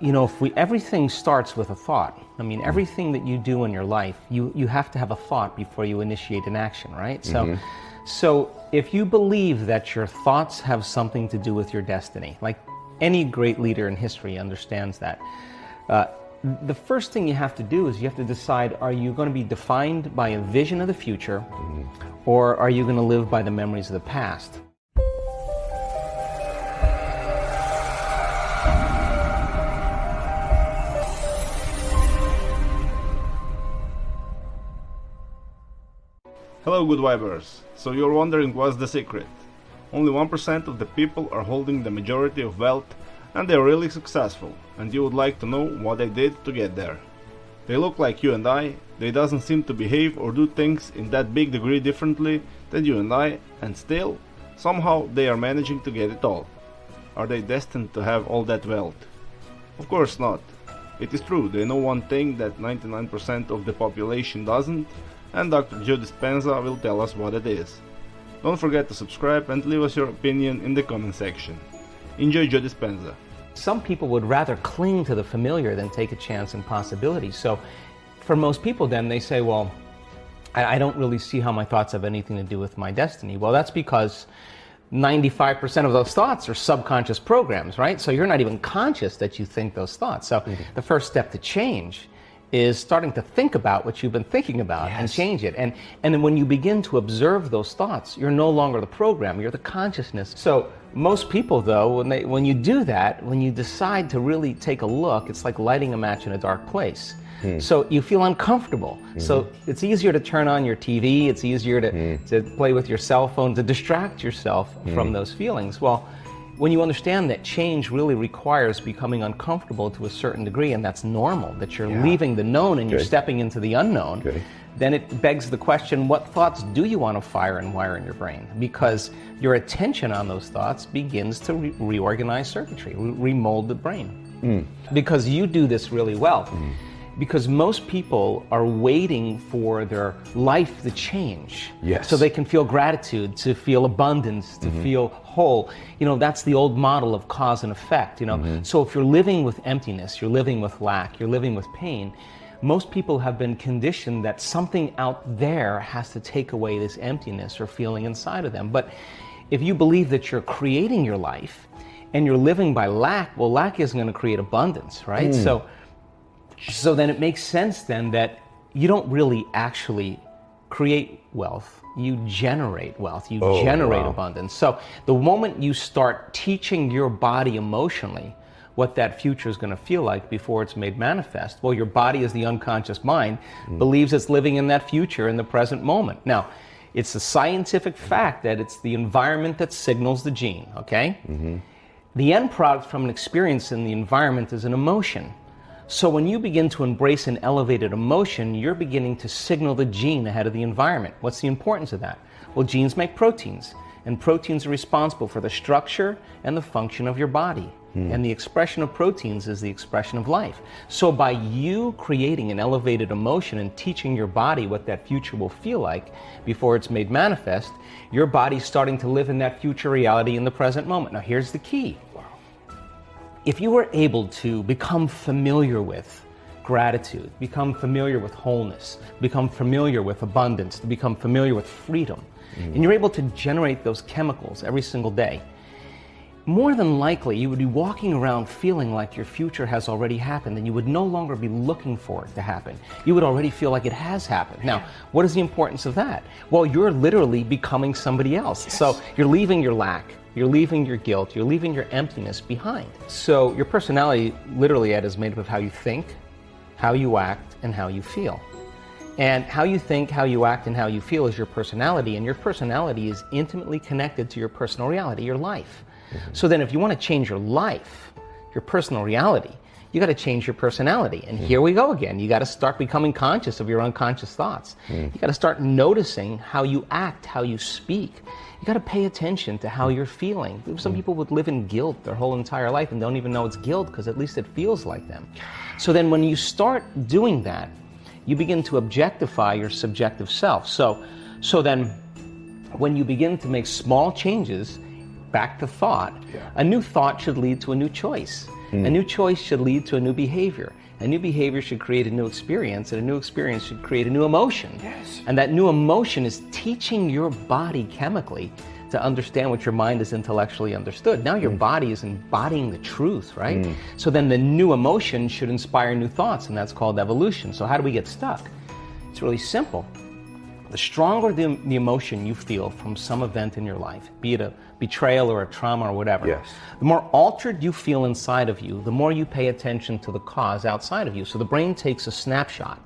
everything starts with a thought. I mean, everything that you do in your life, you have to have a thought before you initiate an action, right? So if you believe that your thoughts have something to do with your destiny, like any great leader in history understands that, the first thing you have to do is you have to decide, are you going to be defined by a vision of the future, or are you going to live by the memories of the past? Hello good vibers, so you're wondering what's the secret? Only 1% of the people are holding the majority of wealth and they're really successful, and you would like to know what they did to get there. They look like you and I, they doesn't seem to behave or do things in that big degree differently than you and I, and still, somehow they are managing to get it all. Are they destined to have all that wealth? Of course not. It is true, they know one thing that 99% of the population doesn't, and Dr. Joe Dispenza will tell us what it is. Don't forget to subscribe and leave us your opinion in the comment section. Enjoy Joe Dispenza. Some people would rather cling to the familiar than take a chance in possibility. So for most people then they say, well, I don't really see how my thoughts have anything to do with my destiny. Well, that's because 95% of those thoughts are subconscious programs, right? So you're not even conscious that you think those thoughts. So the first step to change is starting to think about what you've been thinking about and change it. And then when you begin to observe those thoughts, you're no longer the program, you're the consciousness. So most people though, when you do that, when you decide to really take a look, it's like lighting a match in a dark place. So you feel uncomfortable. So it's easier to turn on your TV, it's easier to play with your cell phone, to distract yourself from those feelings. Well, when you understand that change really requires becoming uncomfortable to a certain degree, and that's normal, that you're leaving the known and you're stepping into the unknown, then it begs the question, what thoughts do you want to fire and wire in your brain? Because your attention on those thoughts begins to reorganize circuitry, remold the brain. Because you do this really well. Because most people are waiting for their life to change. So they can feel gratitude, to feel abundance, to feel whole. You know, that's the old model of cause and effect, you know. So if you're living with emptiness, you're living with lack, you're living with pain, most people have been conditioned that something out there has to take away this emptiness or feeling inside of them. But if you believe that you're creating your life and you're living by lack, well, lack isn't going to create abundance, right? So then it makes sense then that you don't really actually create wealth, you generate wealth, you generate abundance. So the moment you start teaching your body emotionally what that future is going to feel like before it's made manifest, well, your body is the unconscious mind, believes it's living in that future in the present moment. Now, it's a scientific fact that it's the environment that signals the gene, okay? The end product from an experience in the environment is an emotion. So when you begin to embrace an elevated emotion, you're beginning to signal the gene ahead of the environment. What's the importance of that? Well, genes make proteins, and proteins are responsible for the structure and the function of your body. And the expression of proteins is the expression of life. So by you creating an elevated emotion and teaching your body what that future will feel like before it's made manifest, your body's starting to live in that future reality in the present moment. Now here's the key. If you were able to become familiar with gratitude, become familiar with wholeness, become familiar with abundance, to become familiar with freedom, and you're able to generate those chemicals every single day, more than likely you would be walking around feeling like your future has already happened, and you would no longer be looking for it to happen. You would already feel like it has happened. Now, what is the importance of that? Well, you're literally becoming somebody else. So you're leaving your lack, you're leaving your guilt, you're leaving your emptiness behind. So your personality, literally, Ed, is made up of how you think, how you act, and how you feel. And how you think, how you act, and how you feel is your personality, and your personality is intimately connected to your personal reality, your life. So then if you want to change your life, your personal reality, you got to change your personality. And here we go again. You got to start becoming conscious of your unconscious thoughts. You got to start noticing how you act, how you speak. You got to pay attention to how you're feeling. Some people would live in guilt their whole entire life and don't even know it's guilt because at least it feels like them. So then when you start doing that, you begin to objectify your subjective self. So then when you begin to make small changes, back to thought, a new thought should lead to a new choice. A new choice should lead to a new behavior. A new behavior should create a new experience, and a new experience should create a new emotion. Yes. And that new emotion is teaching your body chemically to understand what your mind has intellectually understood. Now your body is embodying the truth, right? So then the new emotion should inspire new thoughts, and that's called evolution. So how do we get stuck? It's really simple. The stronger the emotion you feel from some event in your life, be it a betrayal or a trauma or whatever, Yes. the more altered you feel inside of you, the more you pay attention to the cause outside of you. So the brain takes a snapshot.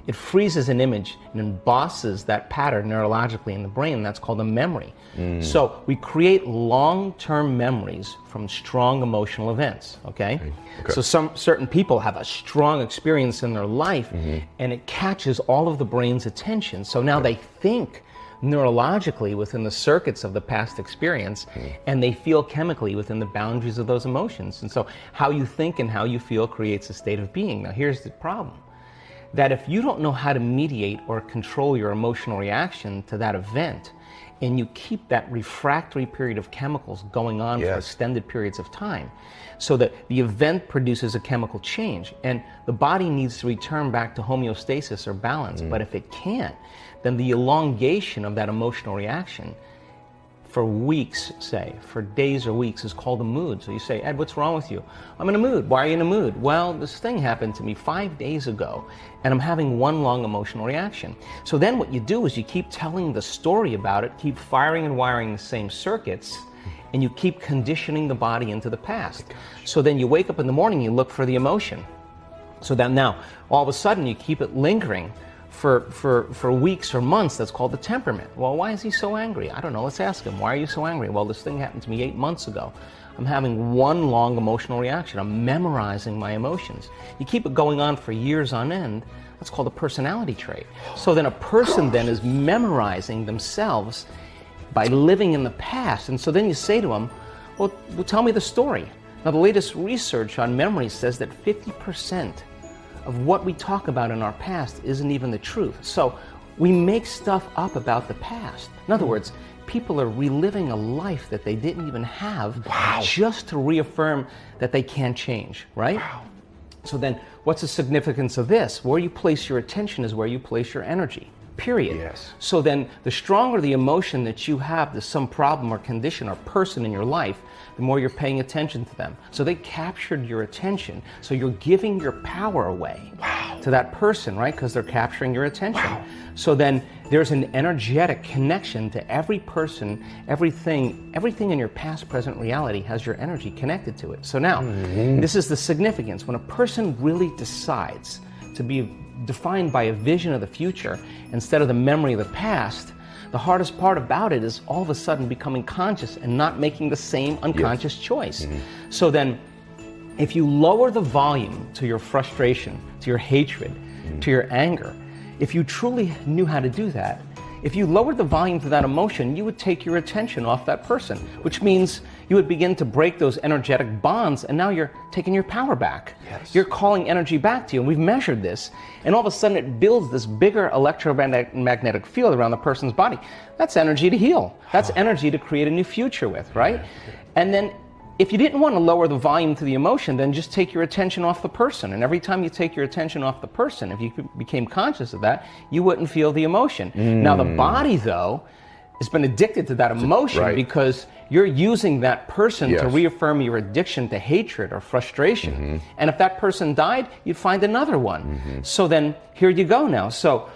It freezes an image and embosses that pattern neurologically in the brain. That's called a memory. So we create long-term memories from strong emotional events, okay? So some certain people have a strong experience in their life, and it catches all of the brain's attention. So now they think neurologically within the circuits of the past experience, and they feel chemically within the boundaries of those emotions. And so how you think and how you feel creates a state of being. Now here's the problem. That if you don't know how to mediate or control your emotional reaction to that event, and you keep that refractory period of chemicals going on for extended periods of time, so that the event produces a chemical change, and the body needs to return back to homeostasis or balance. But if it can't, then the elongation of that emotional reaction for weeks, say, for days or weeks, is called a mood. So you say, Ed, what's wrong with you? I'm in a mood. Why are you in a mood? Well, this thing happened to me 5 days ago, and I'm having one long emotional reaction. So then what you do is you keep telling the story about it, keep firing and wiring the same circuits, and you keep conditioning the body into the past. So then you wake up in the morning, you look for the emotion. So then now, all of a sudden, you keep it lingering for weeks or months. That's called the temperament. Well, why is he so angry? I don't know. Let's ask him. Why are you so angry? Well, this thing happened to me 8 months ago. I'm having one long emotional reaction. I'm memorizing my emotions. You keep it going on for years on end. That's called a personality trait. So then a person then is memorizing themselves by living in the past. And so then you say to them, well, tell me the story. Now, the latest research on memory says that 50% of what we talk about in our past isn't even the truth. So we make stuff up about the past. In other words, people are reliving a life that they didn't even have just to reaffirm that they can't change, right? So then what's the significance of this? Where you place your attention is where you place your energy, period. Yes. So then the stronger the emotion that you have to some problem or condition or person in your life, the more you're paying attention to them. So they captured your attention. So you're giving your power away to that person, right? Because they're capturing your attention. So then there's an energetic connection to every person, everything in your past, present reality has your energy connected to it. So now, this is the significance. When a person really decides to be defined by a vision of the future instead of the memory of the past, the hardest part about it is all of a sudden becoming conscious and not making the same unconscious choice. So then, if you lower the volume to your frustration, to your hatred, to your anger, if you truly knew how to do that, if you lowered the volume to that emotion, you would take your attention off that person, which means you would begin to break those energetic bonds, and now you're taking your power back. You're calling energy back to you, and we've measured this, and all of a sudden it builds this bigger electromagnetic field around the person's body. That's energy to heal. That's energy to create a new future with, right? And then if you didn't want to lower the volume to the emotion, then just take your attention off the person. And every time you take your attention off the person, if you became conscious of that, you wouldn't feel the emotion. Now the body, though, has been addicted to that emotion because you're using that person to reaffirm your addiction to hatred or frustration. And if that person died, you'd find another one. So then here you go now. So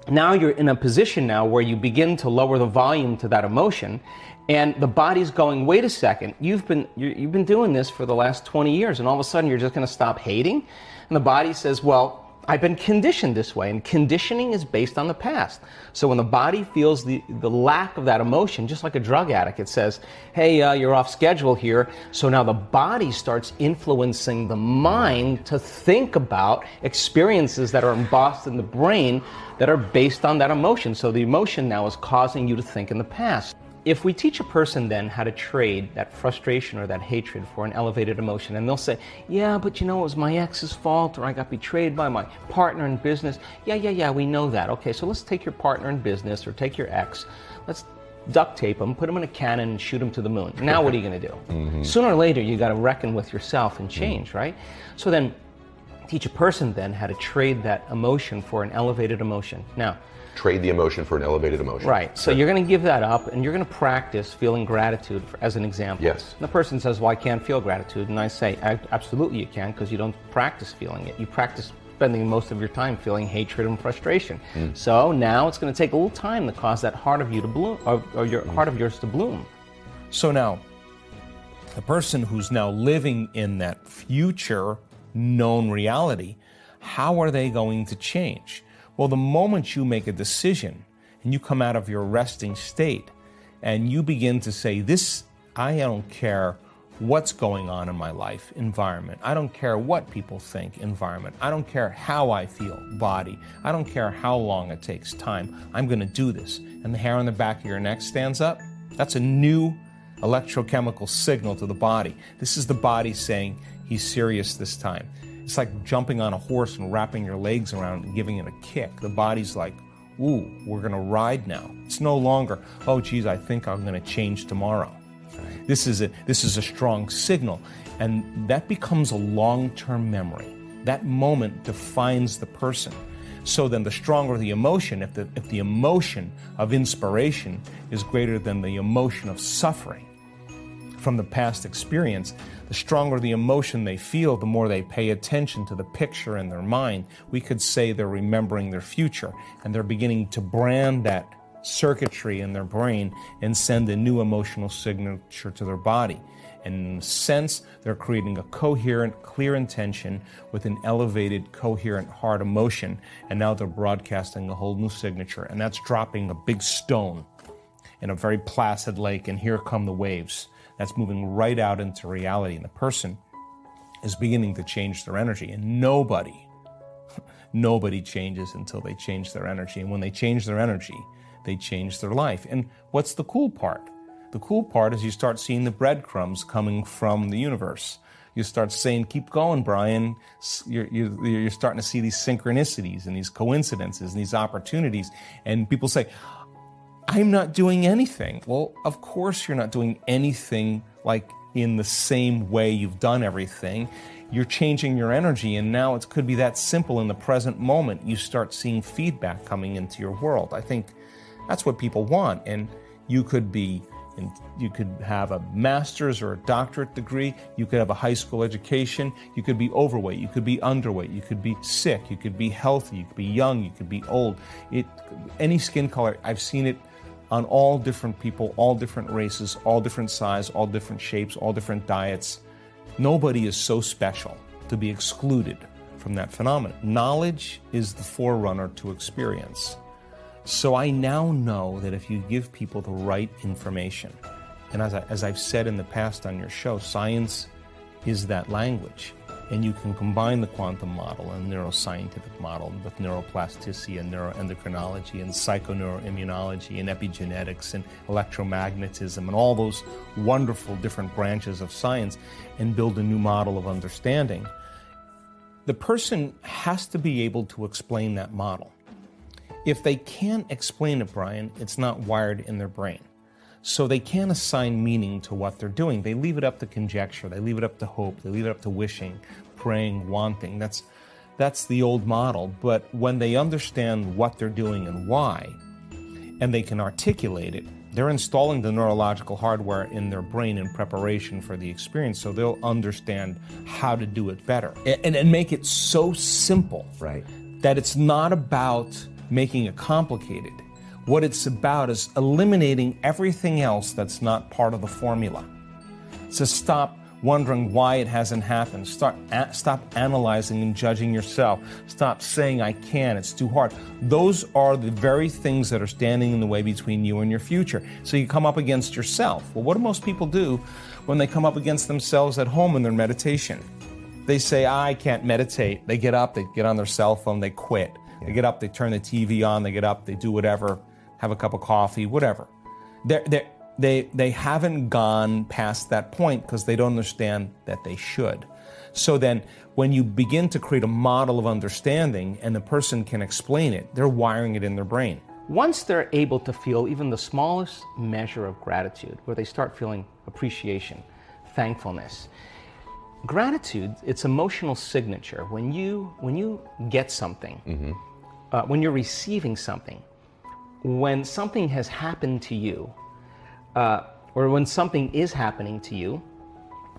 now you're in a position now where you begin to lower the volume to that emotion, and the body's going, wait a second, you've been doing this for the last 20 years, and all of a sudden you're just going to stop hating? And the body says, well, I've been conditioned this way, and conditioning is based on the past. So when the body feels the lack of that emotion, just like a drug addict, it says, hey, you're off schedule here. So now the body starts influencing the mind to think about experiences that are embossed in the brain that are based on that emotion. So the emotion now is causing you to think in the past. If we teach a person then how to trade that frustration or that hatred for an elevated emotion, and they'll say, yeah, but you know, it was my ex's fault, or I got betrayed by my partner in business. Yeah, we know that. Okay, so let's take your partner in business or take your ex. Let's duct tape them, put them in a cannon, and shoot them to the moon. Now what are you going to do? Sooner or later, you got to reckon with yourself and change, right? So then, teach a person then how to trade that emotion for an elevated emotion. Now, trade the emotion for an elevated emotion. Right. So you're going to give that up, and you're going to practice feeling gratitude, as an example. Yes. And the person says, well, I can't feel gratitude. And I say, absolutely you can, because you don't practice feeling it. You practice spending most of your time feeling hatred and frustration. So now it's going to take a little time to cause that heart of you to bloom, or your heart of yours to bloom. So now, the person who's now living in that future known reality, how are they going to change? Well, the moment you make a decision and you come out of your resting state and you begin to say, I don't care what's going on in my life, environment. I don't care what people think, environment. I don't care how I feel, body. I don't care how long it takes, time. I'm going to do this. And the hair on the back of your neck stands up. That's a new electrochemical signal to the body. This is the body saying, he's serious this time. It's like jumping on a horse and wrapping your legs around and giving it a kick. The body's like, ooh, we're going to ride now. It's no longer, oh, geez, I think I'm going to change tomorrow. This is a strong signal, and that becomes a long-term memory. That moment defines the person. So then the stronger the emotion, if the emotion of inspiration is greater than the emotion of suffering from the past experience, the stronger the emotion they feel, the more they pay attention to the picture in their mind. We could say they're remembering their future, and they're beginning to brand that circuitry in their brain and send a new emotional signature to their body. And in a sense, they're creating a coherent, clear intention with an elevated, coherent heart emotion, and now they're broadcasting a whole new signature, and that's dropping a big stone in a very placid lake, and here come the waves. That's moving right out into reality, and the person is beginning to change their energy. And nobody changes until they change their energy. And when they change their energy, they change their life. And what's the cool part? The cool part is you start seeing the breadcrumbs coming from the universe. You start saying, keep going, Brian. You're starting to see these synchronicities and these coincidences and these opportunities. And people say, I'm not doing anything. Well, of course you're not doing anything like in the same way you've done everything. You're changing your energy, and now it could be that simple. In the present moment, you start seeing feedback coming into your world. I think that's what people want. And you could have a master's or a doctorate degree. You could have a high school education. You could be overweight. You could be underweight. You could be sick. You could be healthy. You could be young. You could be old. Any skin color. I've seen it on all different people, all different races, all different size, all different shapes, all different diets. Nobody is so special to be excluded from that phenomenon. Knowledge is the forerunner to experience. So I now know that if you give people the right information, and as I've said in the past on your show, science is that language. And you can combine the quantum model and neuroscientific model with neuroplasticity and neuroendocrinology and psychoneuroimmunology and epigenetics and electromagnetism and all those wonderful different branches of science and build a new model of understanding. The person has to be able to explain that model. If they can't explain it, Brian, it's not wired in their brain. So they can't assign meaning to what they're doing. They leave it up to conjecture. They leave it up to hope. They leave it up to wishing, praying, wanting. That's the old model. But when they understand what they're doing and why, and they can articulate it, they're installing the neurological hardware in their brain in preparation for the experience, so they'll understand how to do it better. And make it so simple, right, that it's not about making it complicated. What it's about is eliminating everything else that's not part of the formula. So stop wondering why it hasn't happened. Stop analyzing and judging yourself. Stop saying, I can't, it's too hard. Those are the very things that are standing in the way between you and your future. So you come up against yourself. Well, what do most people do when they come up against themselves at home in their meditation? They say, I can't meditate. They get up, they get on their cell phone, they quit. They get up, they turn the TV on, they get up, they do whatever, have a cup of coffee, whatever. They haven't gone past that point because they don't understand that they should. So then when you begin to create a model of understanding and the person can explain it, they're wiring it in their brain. once they're able to feel even the smallest measure of gratitude, where they start feeling appreciation, thankfulness, gratitude, it's emotional signature. When you get something, when you're receiving something, when something has happened to you, or when something is happening to you,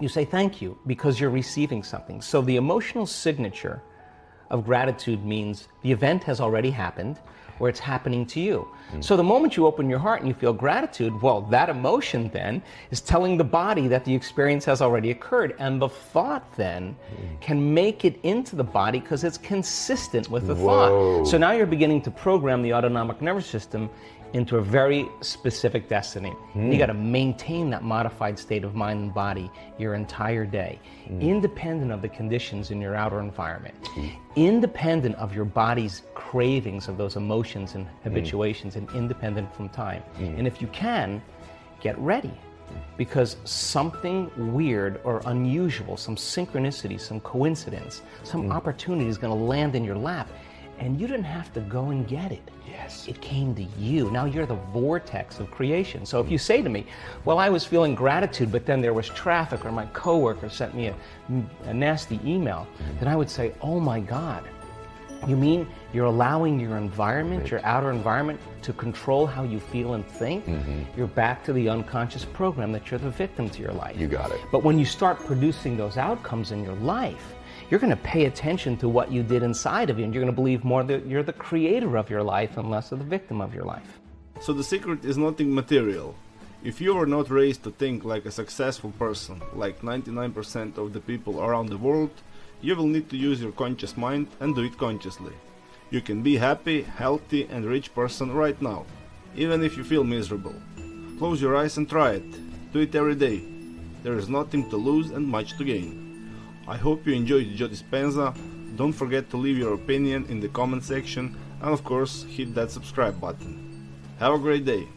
you say thank you because you're receiving something. So the emotional signature of gratitude means the event has already happened or it's happening to you. So the moment you open your heart and you feel gratitude, well, that emotion then is telling the body that the experience has already occurred. And the thought then can make it into the body because it's consistent with the thought. So now you're beginning to program the autonomic nervous system into a very specific destiny. You got to maintain that modified state of mind and body your entire day, independent of the conditions in your outer environment, independent of your body's cravings of those emotions and habituations, and independent from time. And if you can, get ready, because something weird or unusual, some synchronicity, some coincidence, some opportunity is going to land in your lap. And you didn't have to go and get it. Yes. It came to you. Now you're the vortex of creation. So if you say to me, well, I was feeling gratitude, but then there was traffic, or my coworker sent me a nasty email, then I would say, oh my God, you mean you're allowing your environment, your outer environment, to control how you feel and think? You're back to the unconscious program that you're the victim to your life. You got it. But when you start producing those outcomes in your life, you're going to pay attention to what you did inside of you, and you're going to believe more that you're the creator of your life and less of the victim of your life. So the secret is nothing material. If you were not raised to think like a successful person, like 99% of the people around the world, you will need to use your conscious mind and do it consciously. You can be happy, healthy and rich person right now, even if you feel miserable. Close your eyes and try it. Do it every day. There is nothing to lose and much to gain. I hope you enjoyed Dispenza. Don't forget to leave your opinion in the comment section, and of course hit that subscribe button. Have a great day.